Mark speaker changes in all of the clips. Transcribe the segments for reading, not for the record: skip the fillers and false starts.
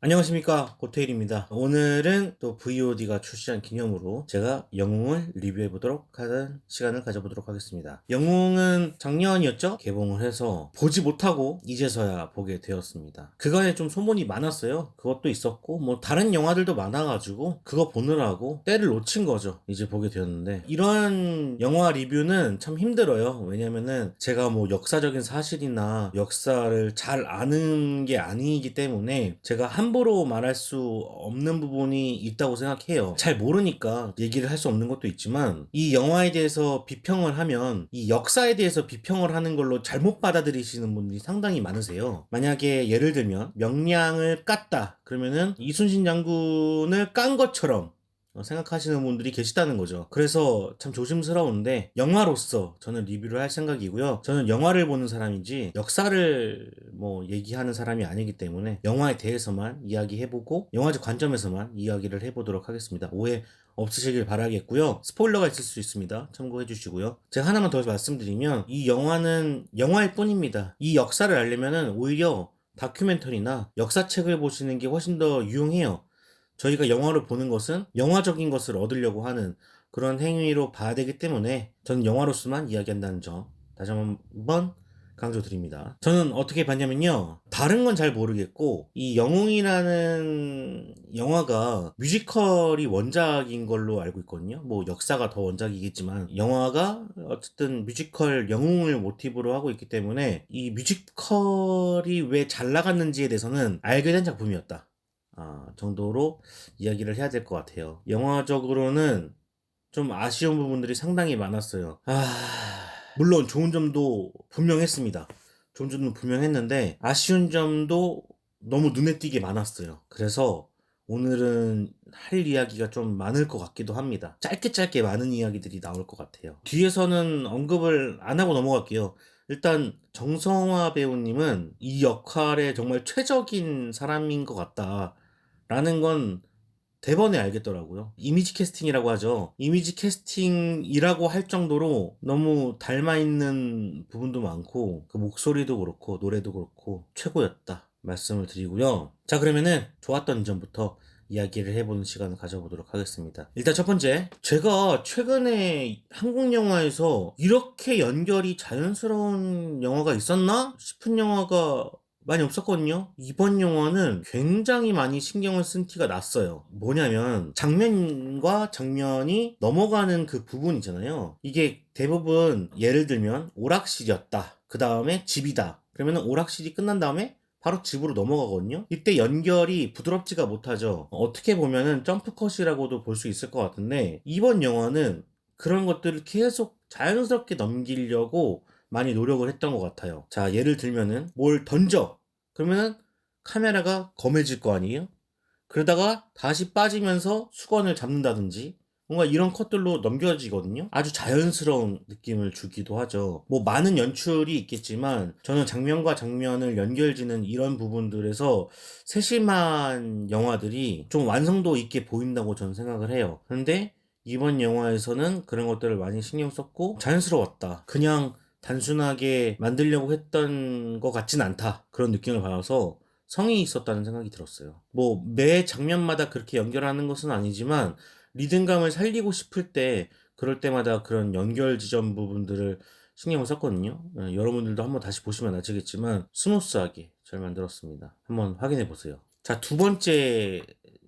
Speaker 1: 안녕하십니까, 고테일입니다. 오늘은 또 VOD가 출시한 기념으로 제가 영웅을 리뷰해 보도록 하는 시간을 가져보도록 하겠습니다. 영웅은 작년이었죠? 개봉을 해서 보지 못하고 이제서야 보게 되었습니다. 그간에 좀 소문이 많았어요. 그것도 있었고 뭐 다른 영화들도 많아가지고 그거 보느라고 때를 놓친 거죠. 이제 보게 되었는데 이런 영화 리뷰는 참 힘들어요. 왜냐면은 제가 뭐 역사적인 사실이나 역사를 잘 아는 게 아니기 때문에 제가 함부로 말할 수 없는 부분이 있다고 생각해요. 잘 모르니까 얘기를 할 수 없는 것도 있지만 이 영화에 대해서 비평을 하면 이 역사에 대해서 비평을 하는 걸로 잘못 받아들이시는 분들이 상당히 많으세요. 만약에 예를 들면 명량을 깠다 그러면은 이순신 장군을 깐 것처럼 생각하시는 분들이 계시다는 거죠. 그래서 참 조심스러운데 영화로서 저는 리뷰를 할 생각이고요. 저는 영화를 보는 사람이지 역사를 뭐 얘기하는 사람이 아니기 때문에 영화에 대해서만 이야기해보고 영화적 관점에서만 이야기를 해보도록 하겠습니다. 오해 없으시길 바라겠고요. 스포일러가 있을 수 있습니다. 참고해 주시고요. 제가 하나만 더 말씀드리면 이 영화는 영화일 뿐입니다. 이 역사를 알려면은 오히려 다큐멘터리나 역사책을 보시는 게 훨씬 더 유용해요. 저희가 영화를 보는 것은 영화적인 것을 얻으려고 하는 그런 행위로 봐야 되기 때문에 저는 영화로서만 이야기한다는 점 다시 한번 강조드립니다. 저는 어떻게 봤냐면요. 다른 건 잘 모르겠고 이 영웅이라는 영화가 뮤지컬이 원작인 걸로 알고 있거든요. 뭐 역사가 더 원작이겠지만 영화가 어쨌든 뮤지컬 영웅을 모티브로 하고 있기 때문에 이 뮤지컬이 왜 잘 나갔는지에 대해서는 알게 된 작품이었다. 정도로 이야기를 해야 될 것 같아요. 영화적으로는 좀 아쉬운 부분들이 상당히 많았어요. 물론 좋은 점도 분명했습니다. 좋은 점도 분명했는데 아쉬운 점도 너무 눈에 띄게 많았어요. 그래서 오늘은 할 이야기가 좀 많을 것 같기도 합니다. 짧게 짧게 많은 이야기들이 나올 것 같아요. 뒤에서는 언급을 안 하고 넘어갈게요. 일단 정성화 배우님은 이 역할에 정말 최적인 사람인 것 같다라는 건 대번에 알겠더라고요. 이미지 캐스팅이라고 하죠. 이미지 캐스팅이라고 할 정도로 너무 닮아있는 부분도 많고, 그 목소리도 그렇고, 노래도 그렇고, 최고였다. 말씀을 드리고요. 자, 그러면은 좋았던 점부터 이야기를 해보는 시간을 가져보도록 하겠습니다. 일단 첫 번째, 제가 최근에 한국 영화에서 이렇게 연결이 자연스러운 영화가 있었나 싶은 영화가 많이 없었거든요. 이번 영화는 굉장히 많이 신경을 쓴 티가 났어요. 뭐냐면 장면과 장면이 넘어가는 그 부분 있잖아요. 이게 대부분 예를 들면 오락실이었다. 그 다음에 집이다. 그러면 오락실이 끝난 다음에 바로 집으로 넘어가거든요. 이때 연결이 부드럽지가 못하죠. 어떻게 보면은 점프컷이라고도 볼 수 있을 것 같은데 이번 영화는 그런 것들을 계속 자연스럽게 넘기려고 많이 노력을 했던 것 같아요. 자, 예를 들면은 뭘 던져. 그러면은 카메라가 검해질 거 아니에요? 그러다가 다시 빠지면서 수건을 잡는다든지 뭔가 이런 컷들로 넘겨지거든요. 아주 자연스러운 느낌을 주기도 하죠. 뭐 많은 연출이 있겠지만 저는 장면과 장면을 연결지는 이런 부분들에서 세심한 영화들이 좀 완성도 있게 보인다고 저는 생각을 해요. 그런데 이번 영화에서는 그런 것들을 많이 신경 썼고 자연스러웠다. 그냥 단순하게 만들려고 했던 것 같진 않다. 그런 느낌을 받아서 성이 있었다는 생각이 들었어요. 뭐 매 장면마다 그렇게 연결하는 것은 아니지만 리듬감을 살리고 싶을 때 그럴 때마다 그런 연결 지점 부분들을 신경을 썼거든요. 여러분들도 한번 다시 보시면 아시겠지만 스무스하게 잘 만들었습니다. 한번 확인해 보세요. 자, 두 번째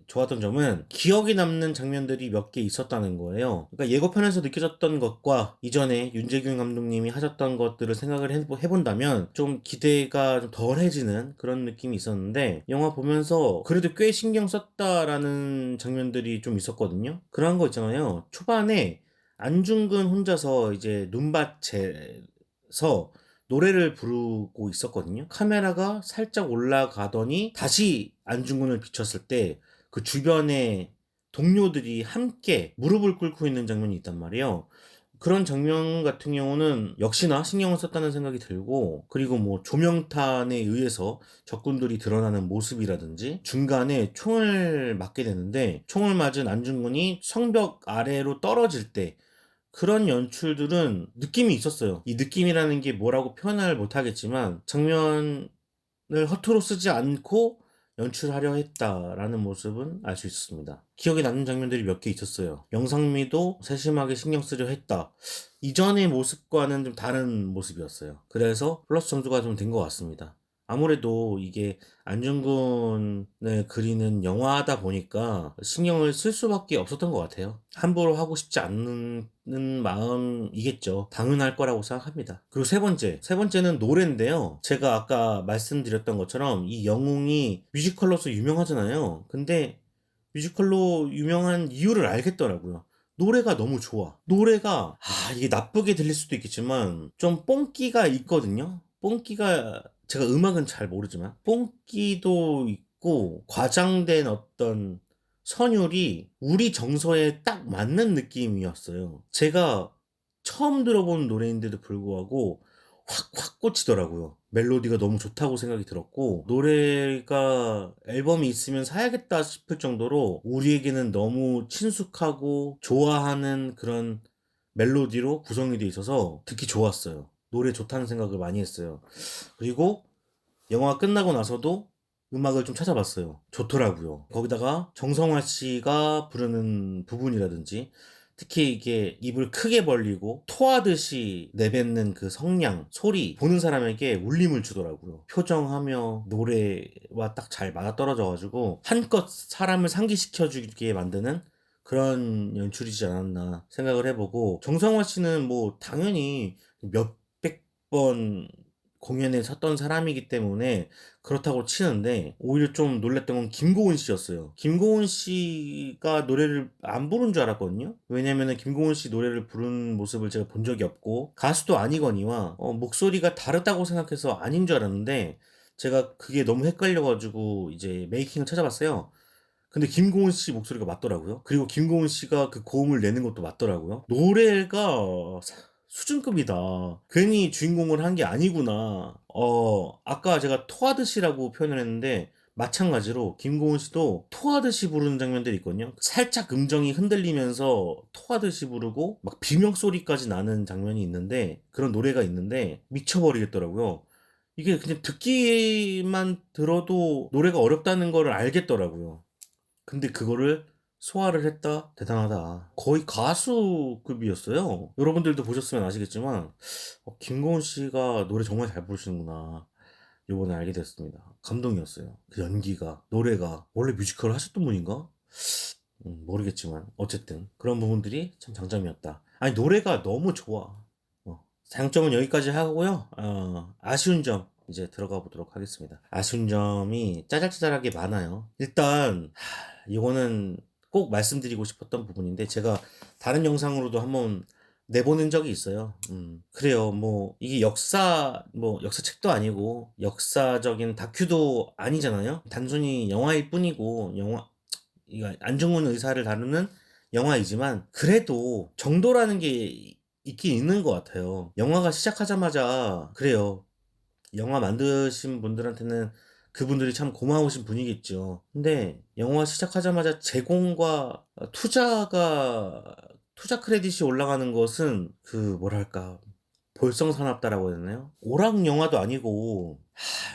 Speaker 1: 좋았던 점은 기억에 남는 장면들이 몇 개 있었다는 거예요. 그러니까 예고편에서 느껴졌던 것과 이전에 윤재균 감독님이 하셨던 것들을 생각을 해본다면 좀 기대가 좀 덜해지는 그런 느낌이 있었는데 영화 보면서 그래도 꽤 신경 썼다라는 장면들이 좀 있었거든요. 그런 거 있잖아요. 초반에 안중근 혼자서 이제 눈밭에서 노래를 부르고 있었거든요. 카메라가 살짝 올라가더니 다시 안중근을 비췄을 때 그 주변에 동료들이 함께 무릎을 꿇고 있는 장면이 있단 말이에요. 그런 장면 같은 경우는 역시나 신경을 썼다는 생각이 들고, 그리고 뭐 조명탄에 의해서 적군들이 드러나는 모습이라든지 중간에 총을 맞게 되는데 총을 맞은 안중근이 성벽 아래로 떨어질 때 그런 연출들은 느낌이 있었어요. 이 느낌이라는 게 뭐라고 표현을 못하겠지만 장면을 허투루 쓰지 않고 연출하려 했다라는 모습은 알 수 있었습니다. 기억에 남는 장면들이 몇 개 있었어요. 영상미도 세심하게 신경 쓰려 했다. 이전의 모습과는 좀 다른 모습이었어요. 그래서 플러스 점수가 좀 된 것 같습니다. 아무래도 이게 안중근을 그리는 영화다 보니까 신경을 쓸 수밖에 없었던 것 같아요. 함부로 하고 싶지 않는 마음이겠죠. 당연할 거라고 생각합니다. 그리고 세 번째는 노래인데요. 제가 아까 말씀드렸던 것처럼 이 영웅이 뮤지컬로서 유명하잖아요. 근데 뮤지컬로 유명한 이유를 알겠더라고요. 노래가 너무 좋아. 노래가, 이게 나쁘게 들릴 수도 있겠지만, 좀 뽕기가 있거든요? 뽕기가, 제가 음악은 잘 모르지만, 뽕기도 있고, 과장된 어떤 선율이 우리 정서에 딱 맞는 느낌이었어요. 제가 처음 들어본 노래인데도 불구하고, 확 꽂히더라고요. 멜로디가 너무 좋다고 생각이 들었고, 노래가 앨범이 있으면 사야겠다 싶을 정도로 우리에게는 너무 친숙하고 좋아하는 그런 멜로디로 구성이 돼 있어서 듣기 좋았어요. 노래 좋다는 생각을 많이 했어요. 그리고 영화 끝나고 나서도 음악을 좀 찾아봤어요. 좋더라고요. 거기다가 정성화 씨가 부르는 부분이라든지 특히 이게 입을 크게 벌리고 토하듯이 내뱉는 그 성량, 소리 보는 사람에게 울림을 주더라고요. 표정하며 노래와 딱 잘 맞아떨어져가지고 한껏 사람을 상기시켜주게 만드는 그런 연출이지 않았나 생각을 해보고 정성화 씨는 뭐 당연히 몇백 번 공연에 섰던 사람이기 때문에 그렇다고 치는데 오히려 좀 놀랬던 건 김고은 씨였어요. 김고은 씨가 노래를 안 부른 줄 알았거든요. 왜냐면은 김고은 씨 노래를 부른 모습을 제가 본 적이 없고 가수도 아니거니와 목소리가 다르다고 생각해서 아닌 줄 알았는데 제가 그게 너무 헷갈려가지고 이제 메이킹을 찾아봤어요. 근데 김고은 씨 목소리가 맞더라고요. 그리고 김고은 씨가 그 고음을 내는 것도 맞더라고요. 노래가 수준급이다. 괜히 주인공을 한 게 아니구나. 아까 제가 토하듯이라고 표현을 했는데 마찬가지로 김고은 씨도 토하듯이 부르는 장면들이 있거든요. 살짝 음정이 흔들리면서 토하듯이 부르고 막 비명 소리까지 나는 장면이 있는데 그런 노래가 있는데 미쳐버리겠더라고요. 이게 그냥 듣기만 들어도 노래가 어렵다는 걸 알겠더라고요. 근데 그거를 소화를 했다? 대단하다. 거의 가수급이었어요. 여러분들도 보셨으면 아시겠지만, 김고은 씨가 노래 정말 잘 부르시는구나. 요번에 알게 됐습니다. 감동이었어요. 그 연기가, 노래가, 원래 뮤지컬을 하셨던 분인가? 모르겠지만, 어쨌든, 그런 부분들이 참 장점이었다. 아니, 노래가 너무 좋아. 장점은 여기까지 하고요. 아쉬운 점, 이제 들어가 보도록 하겠습니다. 아쉬운 점이 짜잘짜잘하게 많아요. 일단, 이거는 꼭 말씀드리고 싶었던 부분인데 제가 다른 영상으로도 한번 내보낸 적이 있어요. 그래요. 뭐 이게 역사책도 아니고 역사적인 다큐도 아니잖아요. 단순히 영화일 뿐이고 이거 안중근 의사를 다루는 영화이지만 그래도 정도라는 게 있긴 있는 것 같아요. 영화가 시작하자마자 그래요. 영화 만드신 분들한테는 그분들이 참 고마우신 분이겠죠. 근데 영화 시작하자마자 제공과 투자 크레딧이 올라가는 것은 그 뭐랄까 볼성사납다라고 해야 되나요? 오락 영화도 아니고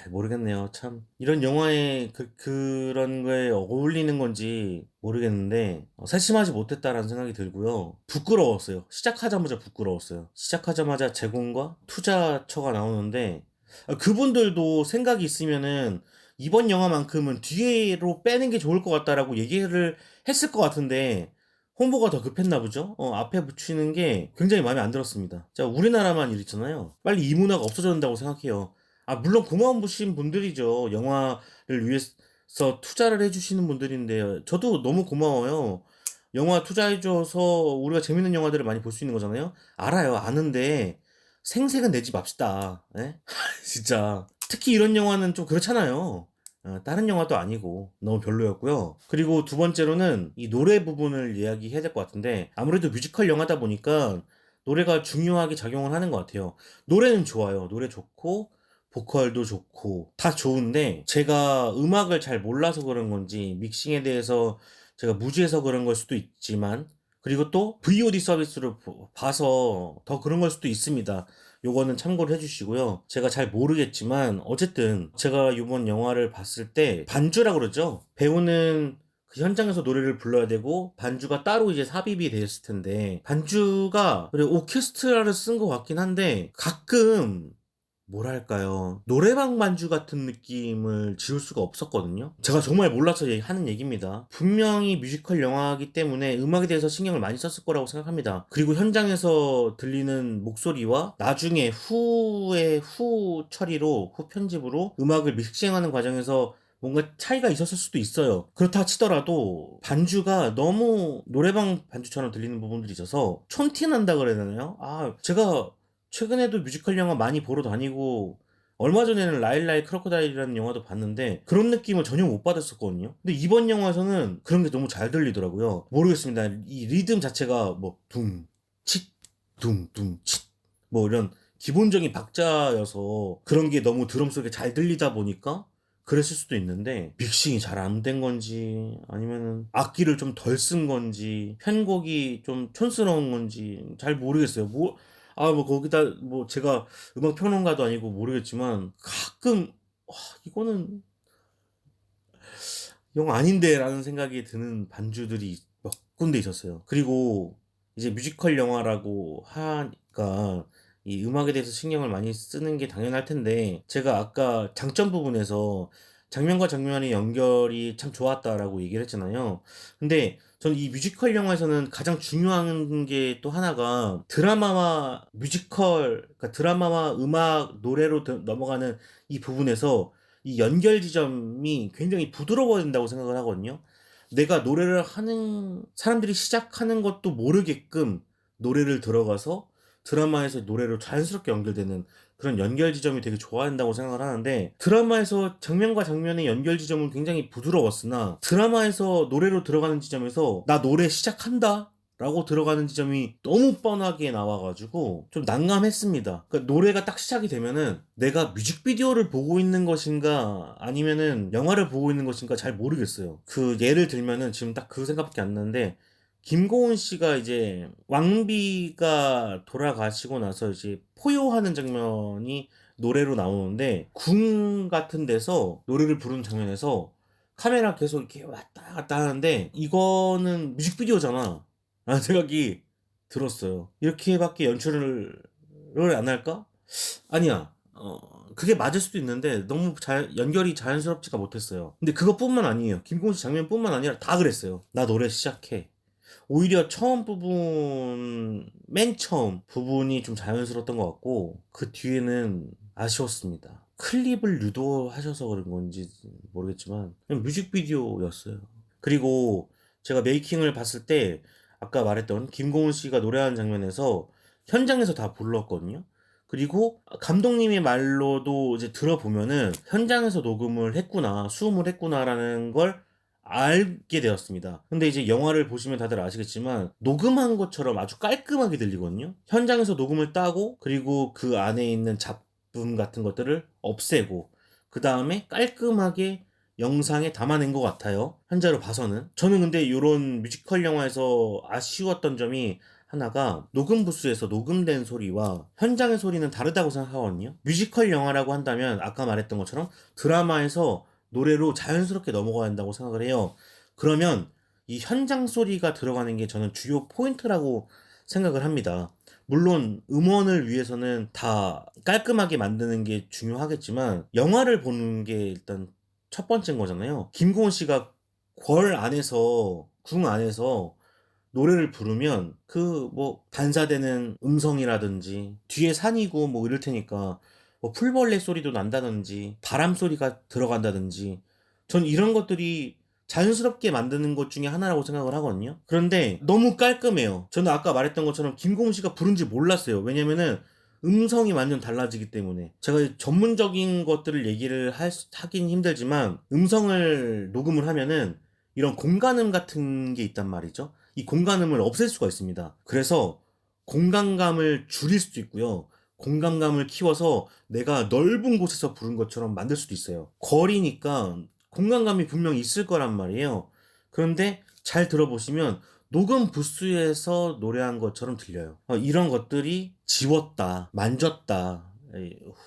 Speaker 1: 모르겠네요. 참 이런 영화에 그런 거에 어울리는 건지 모르겠는데 세심하지 못했다라는 생각이 들고요. 부끄러웠어요. 시작하자마자 부끄러웠어요. 시작하자마자 제공과 투자처가 나오는데 그분들도 생각이 있으면은 이번 영화만큼은 뒤로 빼는 게 좋을 것 같다라고 얘기를 했을 것 같은데 홍보가 더 급했나 보죠? 앞에 붙이는 게 굉장히 마음에 안 들었습니다. 자, 우리나라만 이렇잖아요. 빨리 이 문화가 없어져야 된다고 생각해요. 물론 고마운 분들이죠. 영화를 위해서 투자를 해주시는 분들인데, 저도 너무 고마워요. 영화 투자해줘서 우리가 재밌는 영화들을 많이 볼 수 있는 거잖아요. 알아요. 아는데, 생색은 내지 맙시다. 예? 진짜. 특히 이런 영화는 좀 그렇잖아요. 다른 영화도 아니고 너무 별로였고요. 그리고 두 번째로는 이 노래 부분을 이야기해야 될 것 같은데 아무래도 뮤지컬 영화다 보니까 노래가 중요하게 작용을 하는 것 같아요. 노래는 좋아요. 노래 좋고 보컬도 좋고 다 좋은데 제가 음악을 잘 몰라서 그런 건지 믹싱에 대해서 제가 무지해서 그런 걸 수도 있지만 그리고 또 VOD 서비스를 봐서 더 그런 걸 수도 있습니다. 요거는 참고를 해주시고요. 제가 잘 모르겠지만 어쨌든 제가 이번 영화를 봤을 때 반주라고 그러죠. 배우는 그 현장에서 노래를 불러야 되고 반주가 따로 이제 삽입이 되었을 텐데 반주가 그래 오케스트라를 쓴 것 같긴 한데 가끔 뭐랄까요. 노래방 반주 같은 느낌을 지울 수가 없었거든요. 제가 정말 몰라서 하는 얘기입니다. 분명히 뮤지컬 영화이기 때문에 음악에 대해서 신경을 많이 썼을 거라고 생각합니다. 그리고 현장에서 들리는 목소리와 나중에 후 처리로, 후 편집으로 음악을 믹싱하는 과정에서 뭔가 차이가 있었을 수도 있어요. 그렇다 치더라도 반주가 너무 노래방 반주처럼 들리는 부분들이 있어서 촌티 난다 그래야 되나요? 제가 최근에도 뮤지컬 영화 많이 보러 다니고 얼마 전에는 라일라이 크로커다일이라는 영화도 봤는데 그런 느낌을 전혀 못 받았었거든요. 근데 이번 영화에서는 그런 게 너무 잘 들리더라고요. 모르겠습니다. 이 리듬 자체가 뭐 둥칫 둥둥칫 뭐 이런 기본적인 박자여서 그런 게 너무 드럼 속에 잘 들리다 보니까 그랬을 수도 있는데 믹싱이 잘 안 된 건지 아니면은 악기를 좀 덜 쓴 건지 편곡이 좀 촌스러운 건지 잘 모르겠어요. 뭐 거기다 뭐 제가 음악 평론가도 아니고 모르겠지만 가끔 이거는 영화 아닌데라는 생각이 드는 반주들이 몇 군데 있었어요. 그리고 이제 뮤지컬 영화라고 하니까 이 음악에 대해서 신경을 많이 쓰는 게 당연할 텐데 제가 아까 장점 부분에서 장면과 장면의 연결이 참 좋았다라고 얘기를 했잖아요. 근데 저는 이 뮤지컬 영화에서는 가장 중요한 게 또 하나가 드라마와 뮤지컬, 그러니까 드라마와 음악, 노래로 넘어가는 이 부분에서 이 연결 지점이 굉장히 부드러워야 된다고 생각을 하거든요. 내가 노래를 하는 사람들이 시작하는 것도 모르게끔 노래를 들어가서 드라마에서 노래로 자연스럽게 연결되는 그런 연결 지점이 되게 좋아야 한다고 생각을 하는데 드라마에서 장면과 장면의 연결 지점은 굉장히 부드러웠으나 드라마에서 노래로 들어가는 지점에서 나 노래 시작한다 라고 들어가는 지점이 너무 뻔하게 나와가지고 좀 난감했습니다. 그러니까 노래가 딱 시작이 되면은 내가 뮤직비디오를 보고 있는 것인가 아니면은 영화를 보고 있는 것인가 잘 모르겠어요. 그 예를 들면은 지금 딱 그 생각밖에 안 나는데 김고은 씨가 이제 왕비가 돌아가시고 나서 이제 포효하는 장면이 노래로 나오는데 궁 같은 데서 노래를 부르는 장면에서 카메라 계속 이렇게 왔다 갔다 하는데 이거는 뮤직비디오잖아 라는 생각이 들었어요. 이렇게밖에 연출을 안 할까? 아니야. 그게 맞을 수도 있는데 너무 연결이 자연스럽지가 못했어요. 근데 그것뿐만 아니에요. 김고은 씨 장면뿐만 아니라 다 그랬어요. 나 노래 시작해. 오히려 맨 처음 부분이 좀 자연스러웠던 것 같고, 그 뒤에는 아쉬웠습니다. 클립을 유도하셔서 그런 건지 모르겠지만, 그냥 뮤직비디오였어요. 그리고 제가 메이킹을 봤을 때, 아까 말했던 김고은 씨가 노래하는 장면에서 현장에서 다 불렀거든요. 그리고 감독님의 말로도 이제 들어보면은 현장에서 녹음을 했구나, 수음을 했구나라는 걸 알게 되었습니다. 근데 이제 영화를 보시면 다들 아시겠지만 녹음한 것처럼 아주 깔끔하게 들리거든요. 현장에서 녹음을 따고 그리고 그 안에 있는 잡음 같은 것들을 없애고 그 다음에 깔끔하게 영상에 담아낸 것 같아요. 현재로 봐서는. 저는 근데 이런 뮤지컬 영화에서 아쉬웠던 점이 하나가 녹음 부스에서 녹음된 소리와 현장의 소리는 다르다고 생각하거든요. 뮤지컬 영화라고 한다면 아까 말했던 것처럼 드라마에서 노래로 자연스럽게 넘어가야 한다고 생각을 해요. 그러면 이 현장 소리가 들어가는 게 저는 주요 포인트라고 생각을 합니다. 물론 음원을 위해서는 다 깔끔하게 만드는 게 중요하겠지만 영화를 보는 게 일단 첫 번째인 거잖아요. 김고은 씨가 궁 안에서 노래를 부르면 그 뭐 반사되는 음성이라든지 뒤에 산이고 뭐 이럴 테니까 뭐 풀벌레 소리도 난다든지 바람 소리가 들어간다든지 전 이런 것들이 자연스럽게 만드는 것 중에 하나라고 생각을 하거든요. 그런데 너무 깔끔해요. 저는 아까 말했던 것처럼 김고은 씨가 부른지 몰랐어요. 왜냐면은 음성이 완전 달라지기 때문에 제가 전문적인 것들을 얘기를 하긴 힘들지만 음성을 녹음을 하면은 이런 공간음 같은 게 있단 말이죠. 이 공간음을 없앨 수가 있습니다. 그래서 공간감을 줄일 수도 있고요. 공간감을 키워서 내가 넓은 곳에서 부른 것처럼 만들 수도 있어요. 거리니까 공간감이 분명히 있을 거란 말이에요. 그런데 잘 들어보시면 녹음 부스에서 노래한 것처럼 들려요. 이런 것들이 지웠다, 만졌다,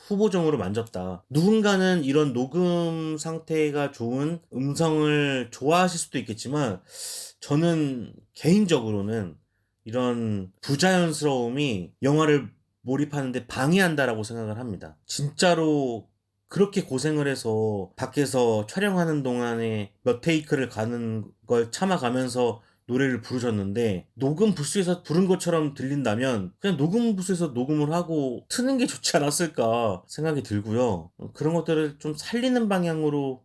Speaker 1: 후보정으로 만졌다. 누군가는 이런 녹음 상태가 좋은 음성을 좋아하실 수도 있겠지만 저는 개인적으로는 이런 부자연스러움이 영화를 몰입하는데 방해한다라고 생각을 합니다. 진짜로 그렇게 고생을 해서 밖에서 촬영하는 동안에 몇 테이크를 가는 걸 참아가면서 노래를 부르셨는데 녹음 부스에서 부른 것처럼 들린다면 그냥 녹음 부스에서 녹음을 하고 트는 게 좋지 않았을까 생각이 들고요. 그런 것들을 좀 살리는 방향으로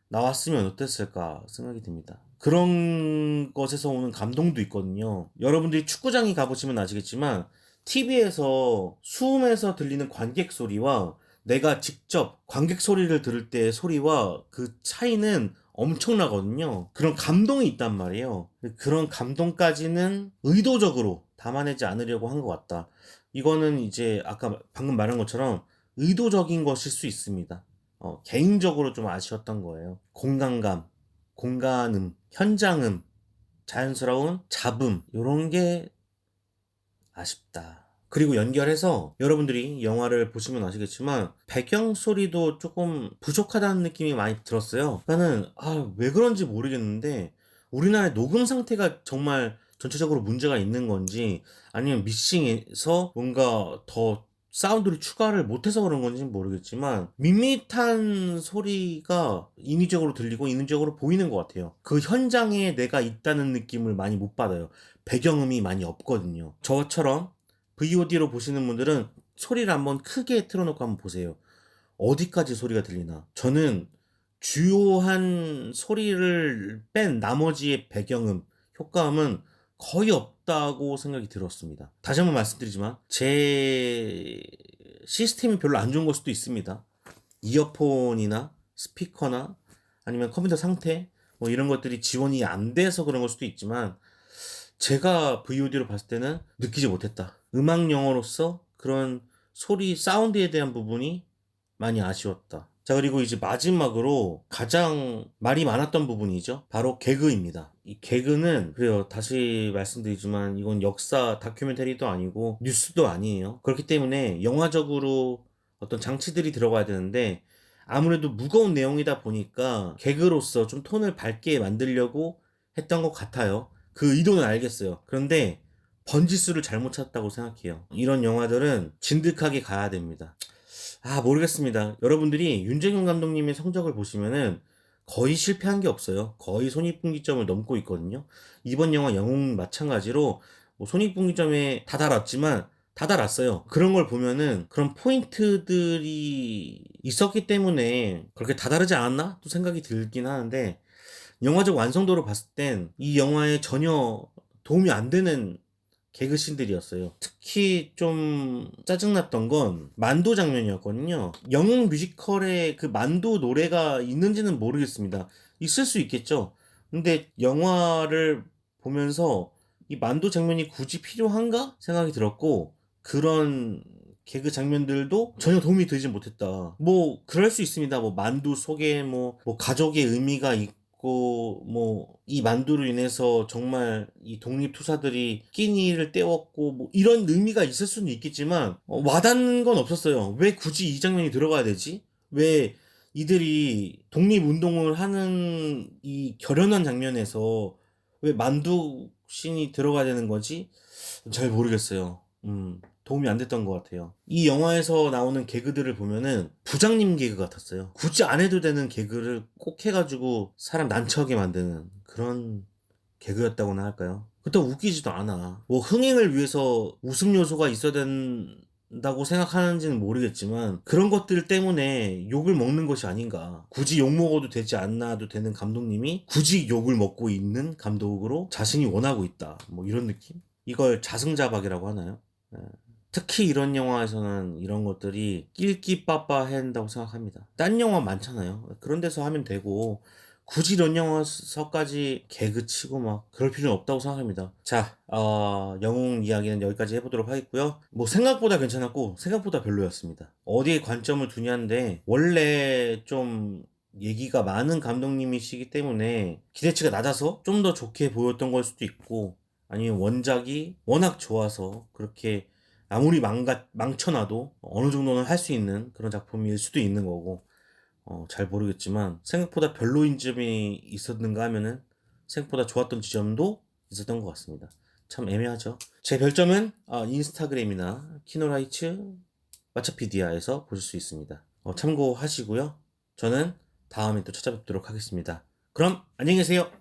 Speaker 1: 나왔으면 어땠을까 생각이 듭니다. 그런 것에서 오는 감동도 있거든요. 여러분들이 축구장에 가보시면 아시겠지만 TV에서 수음에서 들리는 관객 소리와 내가 직접 관객 소리를 들을 때의 소리와 그 차이는 엄청나거든요. 그런 감동이 있단 말이에요. 그런 감동까지는 의도적으로 담아내지 않으려고 한 것 같다. 이거는 이제 아까 방금 말한 것처럼 의도적인 것일 수 있습니다. 개인적으로 좀 아쉬웠던 거예요. 공간감, 공간음, 현장음, 자연스러운 잡음, 요런 게 아쉽다. 그리고 연결해서 여러분들이 영화를 보시면 아시겠지만 배경 소리도 조금 부족하다는 느낌이 많이 들었어요. 나는 왜 그런지 모르겠는데 우리나라의 녹음 상태가 정말 전체적으로 문제가 있는 건지 아니면 믹싱에서 뭔가 더 사운드를 추가를 못해서 그런 건지는 모르겠지만 밋밋한 소리가 인위적으로 들리고 인위적으로 보이는 것 같아요. 그 현장에 내가 있다는 느낌을 많이 못 받아요. 배경음이 많이 없거든요. 저처럼 VOD로 보시는 분들은 소리를 한번 크게 틀어놓고 한번 보세요. 어디까지 소리가 들리나. 저는 주요한 소리를 뺀 나머지의 배경음, 효과음은 거의 없다고 생각이 들었습니다. 다시 한번 말씀드리지만 제 시스템이 별로 안 좋은 걸 수도 있습니다. 이어폰이나 스피커나 아니면 컴퓨터 상태 뭐 이런 것들이 지원이 안 돼서 그런 걸 수도 있지만 제가 VOD로 봤을 때는 느끼지 못했다. 음악 영어로서 그런 소리, 사운드에 대한 부분이 많이 아쉬웠다. 자, 그리고 이제 마지막으로 가장 말이 많았던 부분이죠. 바로 개그입니다. 이 개그는, 그래요. 다시 말씀드리지만, 이건 역사 다큐멘터리도 아니고, 뉴스도 아니에요. 그렇기 때문에 영화적으로 어떤 장치들이 들어가야 되는데, 아무래도 무거운 내용이다 보니까, 개그로서 좀 톤을 밝게 만들려고 했던 것 같아요. 그 의도는 알겠어요. 그런데, 번지수를 잘못 찾았다고 생각해요. 이런 영화들은 진득하게 가야 됩니다. 모르겠습니다. 여러분들이 윤정현 감독님의 성적을 보시면은 거의 실패한 게 없어요. 거의 손익분기점을 넘고 있거든요. 이번 영화 영웅 마찬가지로 뭐 손익분기점에 다다랐지만 다다랐어요. 그런 걸 보면은 그런 포인트들이 있었기 때문에 그렇게 다다르지 않았나? 또 생각이 들긴 하는데 영화적 완성도로 봤을 땐 이 영화에 전혀 도움이 안 되는 개그씬들이었어요. 특히 좀 짜증났던 건 만두 장면이었거든요. 영웅 뮤지컬에 그 만두 노래가 있는지는 모르겠습니다. 있을 수 있겠죠. 근데 영화를 보면서 이 만두 장면이 굳이 필요한가 생각이 들었고 그런 개그 장면들도 전혀 도움이 되지 못했다. 뭐 그럴 수 있습니다. 뭐 만두 속에 뭐 가족의 의미가 있고 뭐 이 만두로 인해서 정말 이 독립투사들이 끼니를 때웠고 뭐 이런 의미가 있을 수는 있겠지만 와닿는 건 없었어요. 왜 굳이 이 장면이 들어가야 되지? 왜 이들이 독립운동을 하는 이 결연한 장면에서 왜 만두 씬이 들어가야 되는 거지? 잘 모르겠어요. 도움이 안 됐던 것 같아요. 이 영화에서 나오는 개그들을 보면은 부장님 개그 같았어요. 굳이 안 해도 되는 개그를 꼭 해가지고 사람 난처하게 만드는 그런 개그였다고나 할까요? 그렇다고 웃기지도 않아. 뭐 흥행을 위해서 웃음 요소가 있어야 된다고 생각하는지는 모르겠지만 그런 것들 때문에 욕을 먹는 것이 아닌가. 굳이 욕 먹어도 되지 않나도 되는 감독님이 굳이 욕을 먹고 있는 감독으로 자신이 원하고 있다. 뭐 이런 느낌? 이걸 자승자박이라고 하나요? 예. 특히 이런 영화에서는 이런 것들이 낄끼빠빠 해야 된다고 생각합니다. 딴 영화 많잖아요. 그런 데서 하면 되고 굳이 이런 영화서까지 개그치고 막 그럴 필요는 없다고 생각합니다. 자, 영웅 이야기는 여기까지 해보도록 하겠고요. 뭐 생각보다 괜찮았고 생각보다 별로였습니다. 어디에 관점을 두냐인데 원래 좀 얘기가 많은 감독님이시기 때문에 기대치가 낮아서 좀 더 좋게 보였던 걸 수도 있고 아니면 원작이 워낙 좋아서 그렇게 아무리 망쳐놔도 어느 정도는 할 수 있는 그런 작품일 수도 있는 거고, 잘 모르겠지만 생각보다 별로인 점이 있었는가 하면은 생각보다 좋았던 지점도 있었던 것 같습니다. 참 애매하죠. 제 별점은 인스타그램이나 키노라이츠, 마차피디아에서 보실 수 있습니다. 참고하시고요. 저는 다음에 또 찾아뵙도록 하겠습니다. 그럼 안녕히 계세요.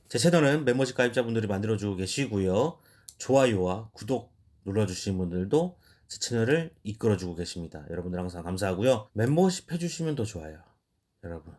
Speaker 1: 제 채널은 멤버십 가입자분들이 만들어주고 계시고요. 좋아요와 구독 눌러주신 분들도 제 채널을 이끌어주고 계십니다. 여러분들 항상 감사하고요. 멤버십 해주시면 더 좋아요. 여러분.